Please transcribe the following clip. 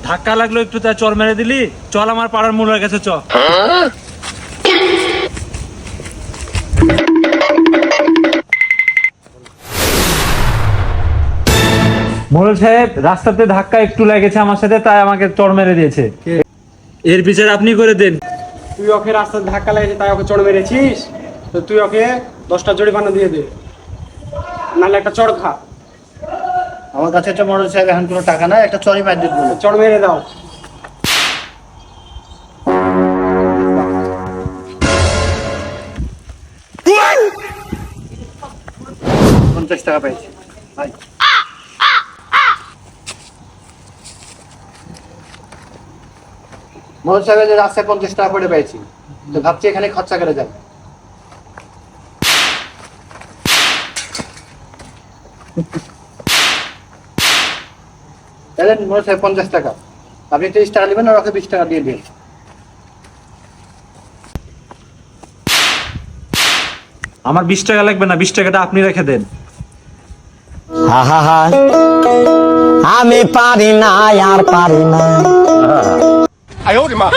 ধাক্কা লাগলো একটু, তা চর মেরে দিলি। চল আমার পাড়ার মোড়ের কাছে চ। মোড়ল সাহেব, রাস্তাতে ধাক্কা একটু লেগেছে আমার সাথে, তাই আমাকে চড় মেরে দিয়েছে। এর বিচার আপনি করে দেন। তুই ওকে রাস্তায় ধাক্কা লেগেছে তাই ওকে চড় মেরেছিস, তো তুই ওকে 10টা জরিমানা দিয়ে দে, নাহলে একটা চড় খা। আমার কাছে একটা মোড়ল সাহেব এখন কোনো টাকা নাই, একটা চড়ি মার দিতে বলে। চড় মেরে দাও। টাকা পেয়েছি ভাই। মোড়ল সাহেবের যে রাস্তায় 50 টাকা করে পেয়েছি, তো ভাবছি এখানে খরচা করে যাবে। মোড়ল সাহেব 50 টাকা, আপনি 30 টাকা নেবেন আর ওকে 20 টাকা দিয়ে দিন। আমার 20 টাকা লাগবে না, 20 টাকাটা আপনি রেখে দেন। আমি পারি না, আর পারি না।哎呦我的妈！